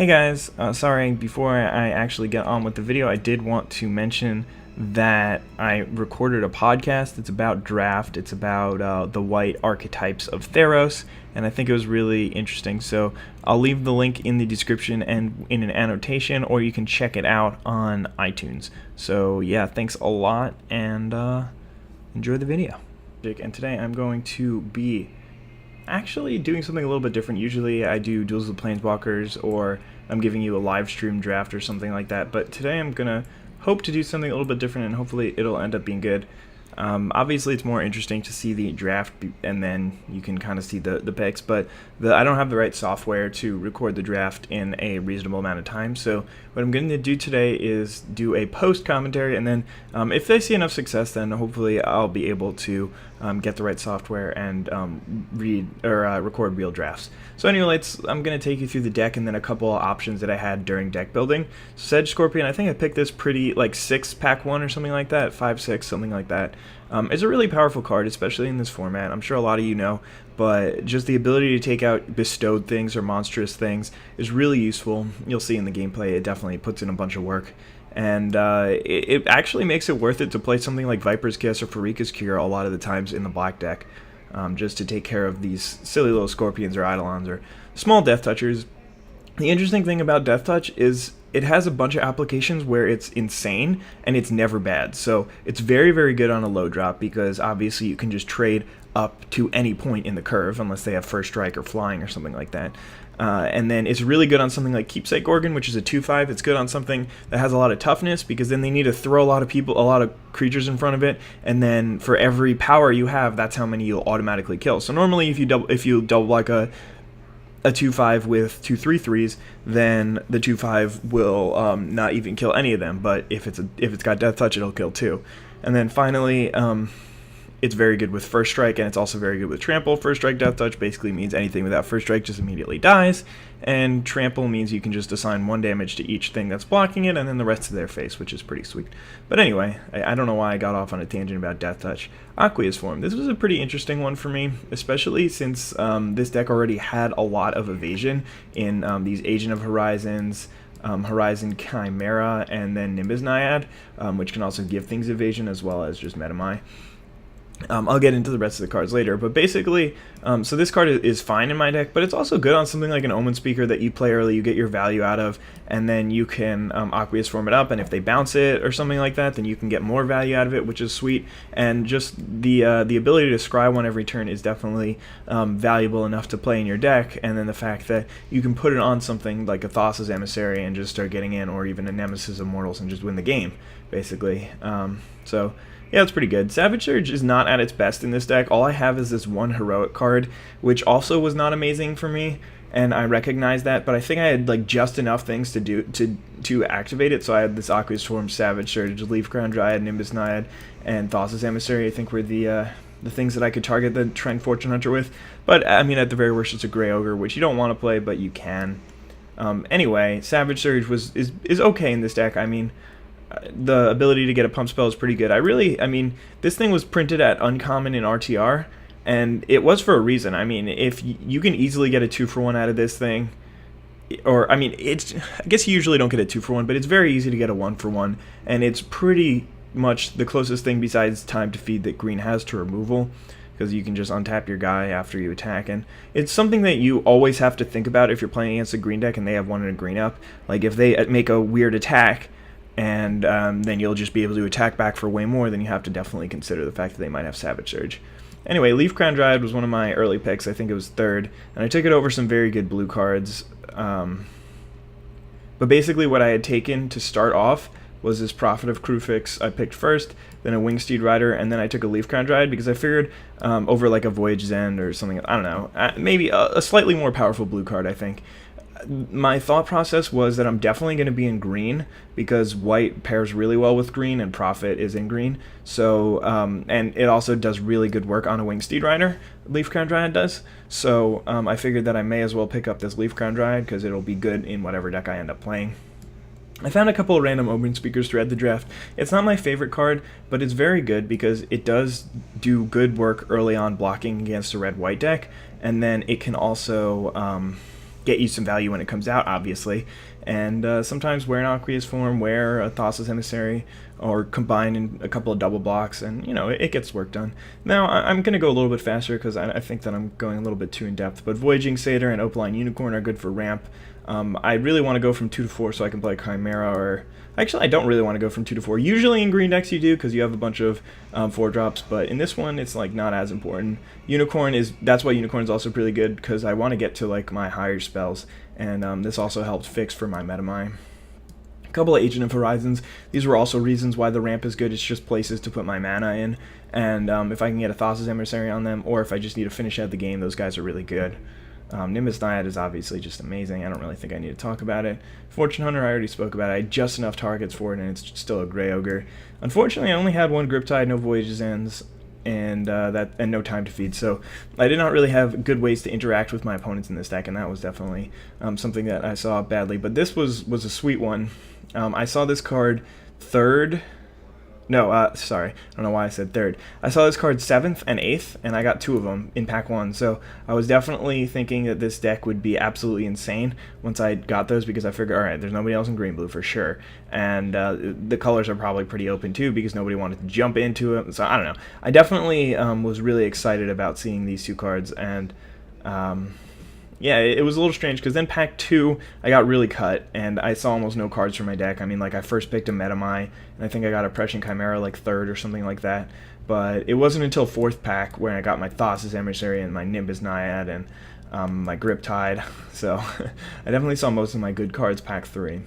Hey guys, sorry, before I actually get on with the video, I did want to mention that I recorded a podcast. It's about draft, it's about the white archetypes of Theros, and I think it was really interesting. So I'll leave the link in the description and in an annotation, or you can check it out on iTunes. So yeah, thanks a lot, and enjoy the video. And today I'm going to be actually doing something a little bit different. Usually I do Duels of the Planeswalkers, or I'm giving you a live stream draft or something like that, but today I'm gonna hope to do something a little bit different, and hopefully it'll end up being good. Obviously it's more interesting to see the draft and then you can kind of see the picks, but I don't have the right software to record the draft in a reasonable amount of time. So what I'm going to do today is do a post commentary, and then if they see enough success, then hopefully I'll be able to get the right software and record real drafts. So anyway, I'm going to take you through the deck and then a couple of options that I had during deck building. Sedge Scorpion, I think I picked this pretty like 6 pack 1 or something like that, 5-6, something like that. It's a really powerful card, especially in this format. I'm sure a lot of you know, but just the ability to take out bestowed things or monstrous things is really useful. You'll see in the gameplay it definitely puts in a bunch of work. And it actually makes it worth it to play something like Viper's Kiss or Pharika's Cure a lot of the times in the black deck, just to take care of these silly little Scorpions or Eidolons or small Death Touchers. The interesting thing about Death Touch is it has a bunch of applications where it's insane and it's never bad. So it's very, very good on a low drop, because obviously you can just trade up to any point in the curve unless they have First Strike or Flying or something like that. And then it's really good on something like Keepsake Gorgon, which is a 2/5. It's good on something that has a lot of toughness, because then they need to throw a lot of creatures in front of it, and then for every power you have, that's how many you'll automatically kill. So normally if you double like a 2/5 with 2 3/3s, then the 2/5 will not even kill any of them. But if it's got Death Touch, it'll kill 2. And then finally, it's very good with First Strike, and it's also very good with Trample. First Strike Death Touch basically means anything without First Strike just immediately dies, and Trample means you can just assign 1 damage to each thing that's blocking it, and then the rest to their face, which is pretty sweet. But anyway, I don't know why I got off on a tangent about Death Touch. Aqueous Form. This was a pretty interesting one for me, especially since this deck already had a lot of evasion in these Agent of Horizons, Horizon Chimera, and then Nimbus Naiad, which can also give things evasion as well as just Metamai. I'll get into the rest of the cards later, but basically, so this card is fine in my deck, but it's also good on something like an Omen Speaker that you play early, you get your value out of, and then you can Aqueous Form it up, and if they bounce it or something like that, then you can get more value out of it, which is sweet. And just the ability to scry one every turn is definitely valuable enough to play in your deck, and then the fact that you can put it on something like a Thassa's Emissary and just start getting in, or even a Nemesis of Mortals and just win the game, basically. So yeah, it's pretty good. Savage Surge is not at its best in this deck. All I have is this one heroic card, which also was not amazing for me, and I recognize that, but I think I had like just enough things to do to activate it. So I had this Aqueous Form, Savage Surge, Leaf Crown Dryad, Nimbus Naiad, and Thassa's Emissary. I think were the things that I could target the Trend Fortune Hunter with. But I mean, at the very worst, it's a Grey Ogre, which you don't want to play, but you can. Anyway, Savage Surge is okay in this deck. I mean, the ability to get a pump spell is pretty good. I mean, this thing was printed at uncommon in RTR, and it was for a reason. I mean, if you can easily get a 2-for-1 out of this thing, or I mean, I guess you usually don't get a 2-for-1, but it's very easy to get a 1-for-1, and it's pretty much the closest thing besides Time to Feed that green has to removal, because you can just untap your guy after you attack, and it's something that you always have to think about if you're playing against a green deck and they have one and a green up. Like if they make a weird attack, and then you'll just be able to attack back for way more, then you have to definitely consider the fact that they might have Savage Surge. Anyway, Leaf Crown Dryad was one of my early picks. I think it was 3rd, and I took it over some very good blue cards. But basically what I had taken to start off was this Prophet of Krufix I picked first, then a Wingsteed Rider, and then I took a Leaf Crown Dryad because I figured over like a Voyage End or something, I don't know, maybe a slightly more powerful blue card, I think. My thought process was that I'm definitely going to be in green because white pairs really well with green and Prophet is in green. So, and it also does really good work on a Wingsteed Rider, Leaf Crown Dryad does. So I figured that I may as well pick up this Leaf Crown Dryad because it'll be good in whatever deck I end up playing. I found a couple of random Omen Speakers throughout the draft. It's not my favorite card, but it's very good because it does do good work early on blocking against a red-white deck, and then it can also get you some value when it comes out, obviously. And sometimes wear an Aqueous form, wear a Thassa's Emissary, or combine in a couple of double blocks, and it gets work done. Now I'm going to go a little bit faster because I think that I'm going a little bit too in depth. But Voyaging Satyr and Opaline Unicorn are good for ramp. I really want to go from 2 to 4 so I can play Chimera, or actually I don't really want to go from 2 to 4. Usually in green decks you do because you have a bunch of 4 drops, but in this one it's like not as important. That's why Unicorn is also really good, because I want to get to like my higher spells, and this also helps fix for my Metamai. A couple of Agent of Horizons. These were also reasons why the ramp is good. It's just places to put my mana in, and if I can get a Thassa's Emissary on them, or if I just need to finish out the game, those guys are really good. Nimbus Naiad is obviously just amazing. I don't really think I need to talk about it. Fortune Hunter, I already spoke about it. I had just enough targets for it, and it's still a Grey Ogre. Unfortunately, I only had 1 Griptide, no Voyage's Ends, and no Time to Feed, so I did not really have good ways to interact with my opponents in this deck, and that was definitely something that I saw badly. But this was a sweet one. I saw this card third. No, sorry. I don't know why I said third. I saw this card 7th and 8th, and I got 2 of them in pack 1. So I was definitely thinking that this deck would be absolutely insane once I got those, because I figured, all right, there's nobody else in green-blue for sure. And the colors are probably pretty open too, because nobody wanted to jump into it. So I don't know. I definitely was really excited about seeing these 2 cards, and yeah, it was a little strange, because then pack 2, I got really cut, and I saw almost no cards for my deck. I mean, like, I first picked a Metamai, and I think I got a Prescient Chimera, like, 3rd or something like that. But it wasn't until 4th pack where I got my Thassa's Emissary and my Nimbus Naiad and my Griptide. So I definitely saw most of my good cards pack 3.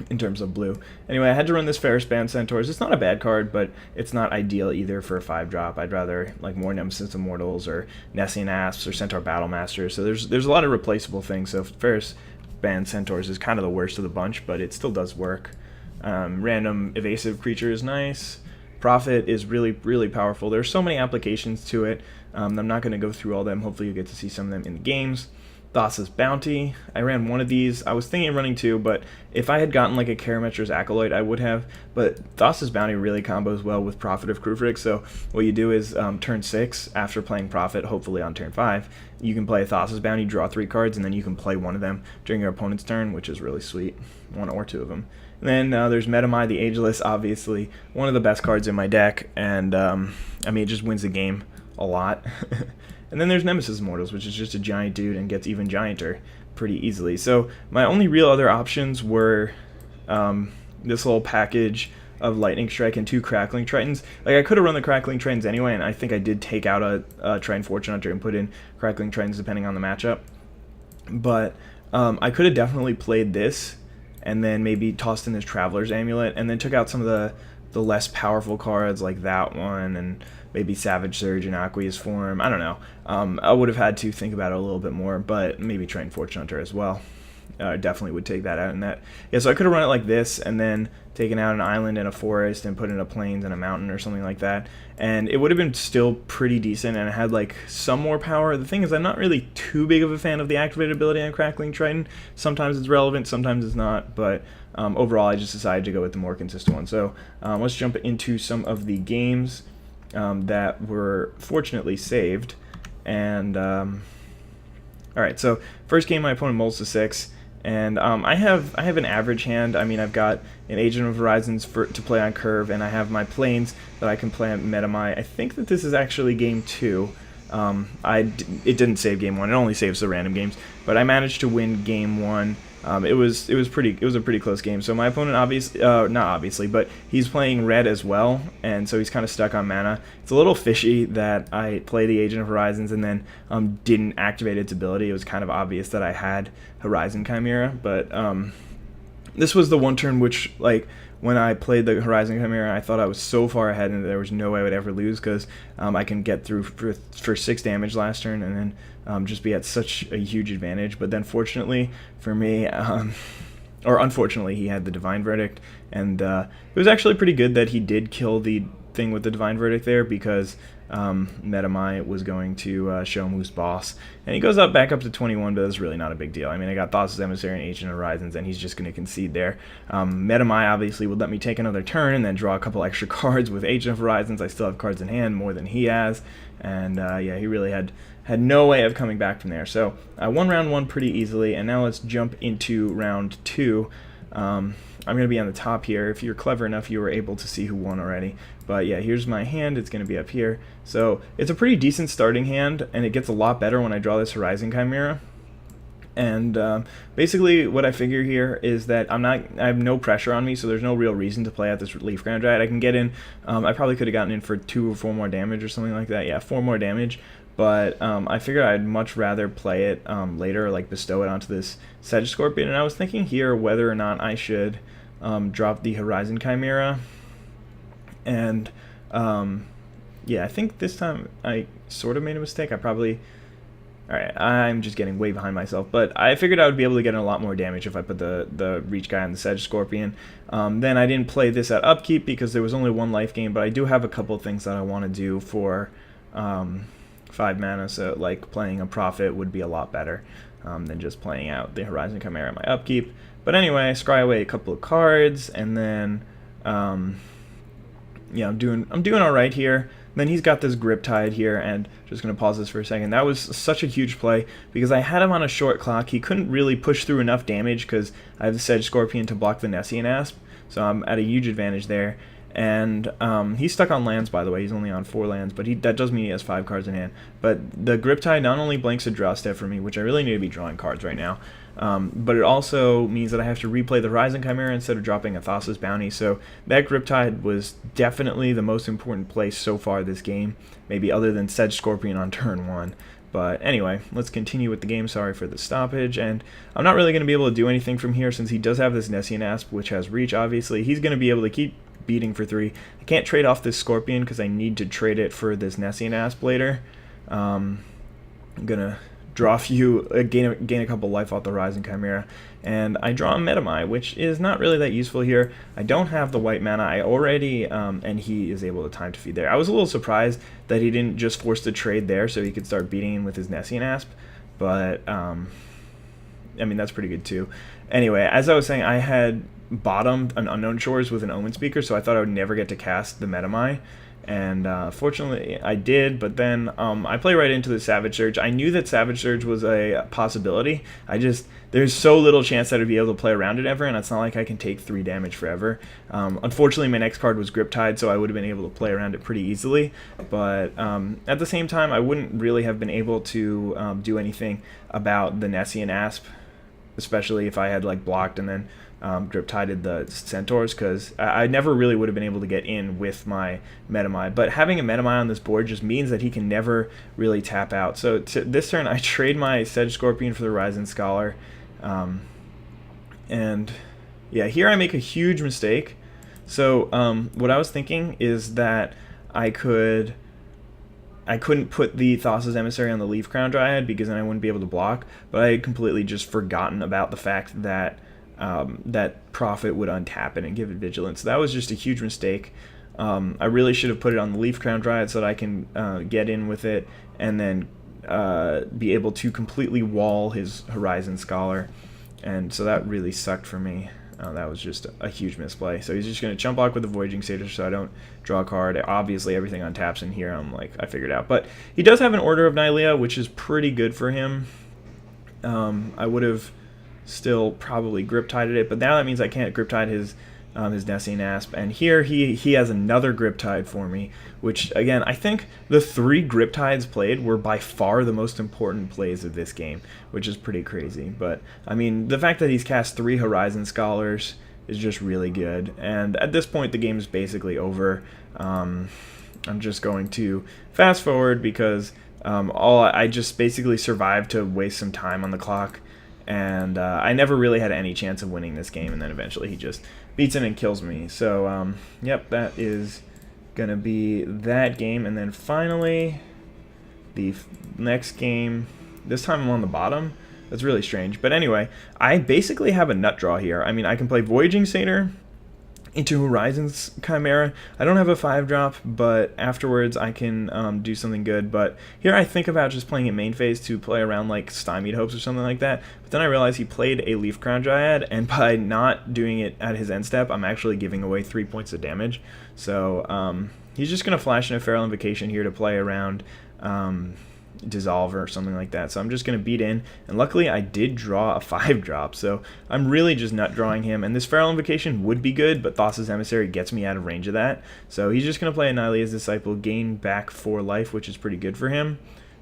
In terms of blue. Anyway, I had to run this Ferris Band Centaurs. It's not a bad card, but it's not ideal either for a 5-drop. I'd rather like more Nemesis Immortals or Nessian Asps or Centaur Battlemaster. So there's a lot of replaceable things. So Ferris Band Centaurs is kind of the worst of the bunch, but it still does work. Random Evasive Creature is nice. Prophet is really, really powerful. There's so many applications to it. I'm not going to go through all them. Hopefully you get to see some of them in the games. Thassa's Bounty. I ran 1 of these. I was thinking of running 2, but if I had gotten like a Karametra's Acolyte, I would have. But Thassa's Bounty really combos well with Prophet of Krufrik. So what you do is turn 6, after playing Prophet, hopefully on turn 5, you can play Thassa's Bounty, draw 3 cards, and then you can play 1 of them during your opponent's turn, which is really sweet. 1 or 2 of them. And then there's Metamai the Ageless, obviously one of the best cards in my deck, and I mean, it just wins the game a lot. And then there's Nemesis Immortals, which is just a giant dude and gets even gianter pretty easily. So my only real other options were this little package of Lightning Strike and 2 Crackling Tritons. Like, I could have run the Crackling Tritons anyway, and I think I did take out a Triton Fortune Hunter and put in Crackling Tritons depending on the matchup. But I could have definitely played this and then maybe tossed in this Traveler's Amulet and then took out some of the less powerful cards like that one, and maybe Savage Surge in Aqueous form. I don't know. I would have had to think about it a little bit more, but maybe Triton Fortune Hunter as well. Definitely would take that out in that. Yeah, so I could have run it like this and then taken out an island and a forest and put in a plains and a mountain or something like that, and it would have been still pretty decent, and it had like some more power. The thing is, I'm not really too big of a fan of the activated ability on Crackling Triton. Sometimes it's relevant, sometimes it's not, but overall I just decided to go with the more consistent one. So let's jump into some of the games that were fortunately saved. And alright, so first game my opponent molds to 6, and I have an average hand. I mean, I've got an Agent of Horizons to play on curve, and I have my planes that I can play on Metamai. I think that this is actually game 2. It didn't save game 1. It only saves the random games, but I managed to win game 1. It was a pretty close game. So my opponent not obviously, but he's playing red as well, and so he's kind of stuck on mana. It's a little fishy that I play the Agent of Horizons and then didn't activate its ability. It was kind of obvious that I had Horizon Chimera, but this was the one turn which, like, when I played the Horizon Chimera, I thought I was so far ahead and there was no way I would ever lose, because I can get through for 6 damage last turn and then just be at such a huge advantage. But then fortunately for me, or unfortunately, he had the Divine Verdict, and it was actually pretty good that he did kill the thing with the Divine Verdict there, because Metamai was going to show him who's boss. And he goes up back up to 21, but that's really not a big deal. I mean, I got Thassa's Emissary and Ancient Horizons, and he's just going to concede there. Metamai obviously would let me take another turn and then draw a couple extra cards with Ancient Horizons. I still have cards in hand, more than he has. And yeah, he really had no way of coming back from there. So I won round 1 pretty easily, and now let's jump into round 2. I'm going to be on the top here. If you're clever enough, you were able to see who won already. But yeah, here's my hand. It's going to be up here. So it's a pretty decent starting hand, and it gets a lot better when I draw this Horizon Chimera. And basically what I figure here is that I have no pressure on me, so there's no real reason to play out this Leaf Crown Dryad. I can get in, I probably could have gotten in for 2 or 4 more damage or something like that. Yeah, 4 more damage. But I figured I'd much rather play it later, like bestow it onto this Sedge Scorpion. And I was thinking here whether or not I should drop the Horizon Chimera. And yeah, I think this time I sort of made a mistake. Alright, I'm just getting way behind myself. But I figured I would be able to get in a lot more damage if I put the Reach guy on the Sedge Scorpion. Then I didn't play this at upkeep because there was only 1 life gain. But I do have a couple of things that I want to do for 5 mana, so like playing a Prophet would be a lot better than just playing out the Horizon Chimera at my upkeep. But anyway, I scry away a couple of cards, and then yeah, I'm doing all right here. Then he's got this Griptide here, and just going to pause this for a second. That was such a huge play because I had him on a short clock. He couldn't really push through enough damage because I have the Sedge Scorpion to block the Nessian Asp, so I'm at a huge advantage there. And he's stuck on lands, by the way. He's only on 4 lands, but that does mean he has 5 cards in hand. But the Griptide not only blanks a draw step for me, which I really need to be drawing cards right now, but it also means that I have to replay the Horizon Chimera instead of dropping a Thassa's Bounty. So that Griptide was definitely the most important play so far this game, maybe other than Sedge Scorpion on turn 1. But anyway, let's continue with the game. Sorry for the stoppage. And I'm not really going to be able to do anything from here since he does have this Nessian Asp, which has Reach, obviously. He's going to be able to keep beating for 3. I can't trade off this Scorpion because I need to trade it for this Nessian Asp later. I'm going to draw a few, gain a couple life off the Horizon Chimera. And I draw a Metamai, which is not really that useful here. I don't have the white mana. I already, and he is able to time to feed there. I was a little surprised that he didn't just force the trade there so he could start beating in with his Nessian Asp. But, I mean, that's pretty good too. Anyway, as I was saying, I had bottomed an Unknown Shores with an Omen Speaker, so I thought I would never get to cast the Metamai. And fortunately I did, but then I play right into the Savage Surge. I knew that Savage Surge was a possibility. There's so little chance that I'd be able to play around it ever, and it's not like I can take 3 damage forever. Unfortunately, my next card was Griptide, so I would have been able to play around it pretty easily. But at the same time, I wouldn't really have been able to do anything about the Nessian Asp, especially if I had like blocked and then Griptided the Centaurs, because I never really would have been able to get in with my Metamai. But having a Metamai on this board just means that he can never really tap out. So this turn I trade my Sedge Scorpion for the Horizon Scholar, and yeah, here I make a huge mistake. So what I was thinking is that I couldn't put the Thassa's Emissary on the Leaf Crown Dryad because then I wouldn't be able to block, but I had completely just forgotten about the fact that that Prophet would untap it and give it Vigilance. So that was just a huge mistake. I really should have put it on the Leaf Crown Dryad so that I can get in with it and then be able to completely wall his Horizon Scholar. And so that really sucked for me. That was just a huge misplay. So he's just going to chump block with the Voyaging Satyr so I don't draw a card. Obviously everything untaps in here, I figured out. But he does have an Order of Nylea, which is pretty good for him. I would have still probably Griptided it, but now that means I can't Griptide his Nessian Asp. And here he has another Griptide for me, which again, I think the 3 Griptides played were by far the most important plays of this game, which is pretty crazy. But I mean, the fact that he's cast 3 Horizon Scholars is just really good. And at this point, the game is basically over. I'm just going to fast forward because I just basically survived to waste some time on the clock. And I never really had any chance of winning this game, and then eventually he just beats it and kills me. So, yep, that is going to be that game. And then finally, the next game, this time I'm on the bottom. That's really strange. But anyway, I basically have a nut draw here. I mean, I can play Voyaging Satyr, into Horizon's Chimera. I don't have a 5-drop, but afterwards I can do something good. But here I think about just playing it main phase to play around like Stymied Hopes or something like that. But then I realized he played a Leaf Crown Dryad, and by not doing it at his end step, I'm actually giving away 3 points of damage. So he's just going to flash in a Feral Invocation here to play around Dissolve or something like that. So I'm just going to beat in, and luckily I did draw a 5-drop, so I'm really just nut drawing him, and this Feral Invocation would be good, but Thassa's Emissary gets me out of range of that. So he's just going to play Annihilate's Disciple, gain back 4 life, which is pretty good for him.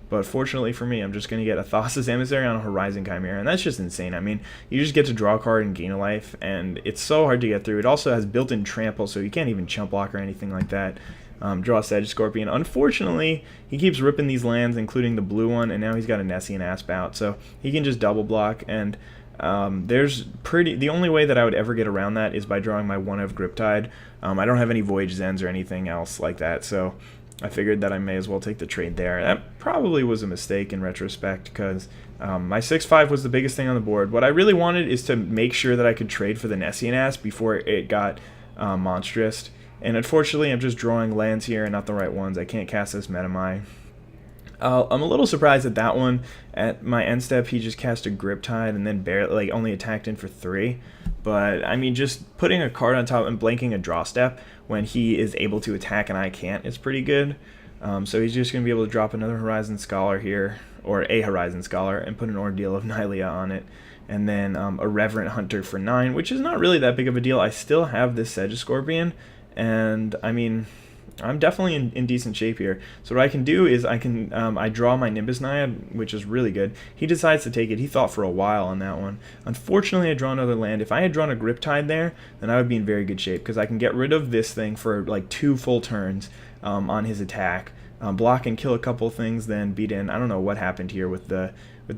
But fortunately for me, I'm just going to get a Thassa's Emissary on a Horizon Chimera, and that's just insane. I mean, you just get to draw a card and gain a life, and it's so hard to get through. It also has built-in trample, so you can't even chump block or anything like that. Draw Sedge Scorpion. Unfortunately, he keeps ripping these lands, including the blue one, and now he's got a Nessie and Asp out, so he can just double block. And the only way that I would ever get around that is by drawing my 1-of Griptide. I don't have any Voyage Zens or anything else like that, so I figured that I may as well take the trade there. That probably was a mistake in retrospect, because my 6-5 was the biggest thing on the board. What I really wanted is to make sure that I could trade for the Nessie and Asp before it got monstrous. And unfortunately, I'm just drawing lands here and not the right ones. I can't cast this Metamai. I'm a little surprised at that one. At my end step, he just cast a Griptide and then barely, like, only attacked in for 3. But, I mean, just putting a card on top and blanking a draw step when he is able to attack and I can't is pretty good. So he's just going to be able to drop another Horizon Scholar here, or a Horizon Scholar, and put an Ordeal of Nylea on it. And then a Reverent Hunter for 9, which is not really that big of a deal. I still have this Sedge Scorpion. And I mean, I'm definitely in decent shape here. So what I can do is I draw my Nimbus Naiad, which is really good. He decides to take it. He thought for a while on that one. Unfortunately, I draw another land. If I had drawn a Griptide there, then I would be in very good shape, because I can get rid of this thing for like 2 full turns on his attack, block and kill a couple things, then beat in. I don't know what happened here with the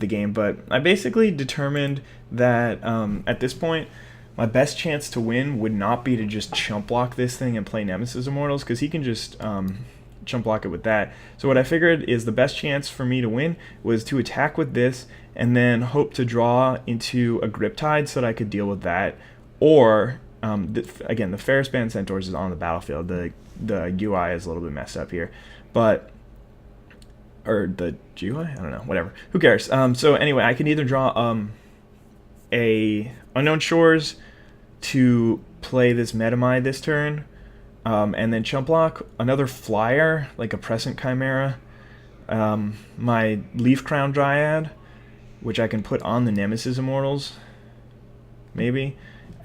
game, but I basically determined that at this point, my best chance to win would not be to just chump block this thing and play Nemesis Immortals, because he can just chump block it with that. So what I figured is the best chance for me to win was to attack with this and then hope to draw into a Griptide so that I could deal with that. Or, again, the Ferris Band Centaurs is on the battlefield. The UI is a little bit messed up here. But, or the GUI? I don't know, whatever. Who cares? So anyway, I can either draw a Unknown Shores to play this Metamai this turn, and then chump block another flyer like a Prescient Chimera, my Leaf Crown Dryad, which I can put on the Nemesis Immortals, maybe,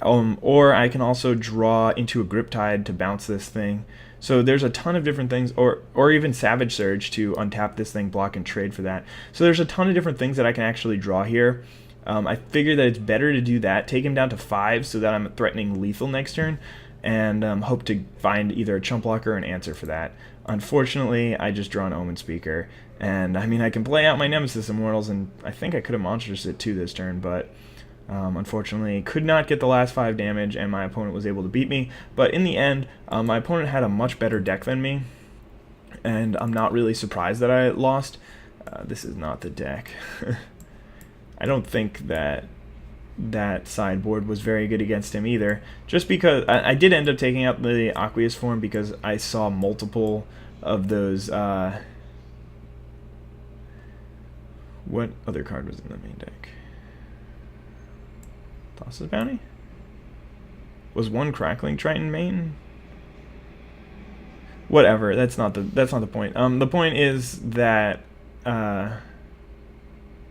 or I can also draw into a Griptide to bounce this thing. So there's a ton of different things, or even Savage Surge to untap this thing, block and trade for that. So there's a ton of different things that I can actually draw here. I figure that it's better to do that, take him down to 5 so that I'm threatening lethal next turn, and hope to find either a chump blocker or an answer for that. Unfortunately, I just draw an Omen Speaker, and I mean, I can play out my Nemesis Immortals, and I think I could have Monstrous it too this turn, but unfortunately could not get the last 5 damage, and my opponent was able to beat me. But in the end, my opponent had a much better deck than me, and I'm not really surprised that I lost. This is not the deck. I don't think that sideboard was very good against him either, just because I did end up taking out the Aqueous form because I saw multiple of those. What other card was in the main deck? Thassa's Bounty? Was one Crackling Triton main? Whatever, that's not the point. The point is that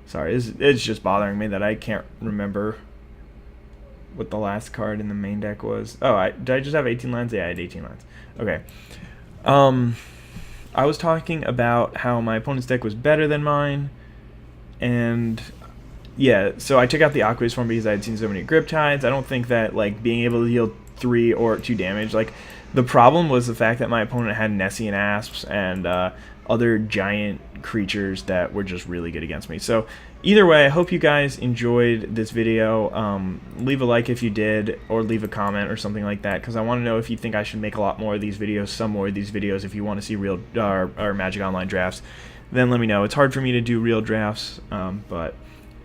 sorry, it's just bothering me that I can't remember what the last card in the main deck was. Oh, did I just have 18 lands? Yeah, I had 18 lands. Okay. I was talking about how my opponent's deck was better than mine, and yeah, so I took out the Aqueous form because I had seen so many Griptides. I don't think that, like, being able to deal 3 or 2 damage, like, the problem was the fact that my opponent had Nessie and Asps and other giant creatures that were just really good against me. So either way, I hope you guys enjoyed this video. Leave a like if you did, or leave a comment or something like that, because I want to know if you think I should make a lot more of these videos, some more of these videos. If you want to see real or Magic Online drafts, then let me know. It's hard for me to do real drafts, but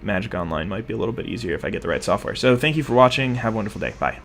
Magic Online might be a little bit easier if I get the right software. So thank you for watching. Have a wonderful day. Bye.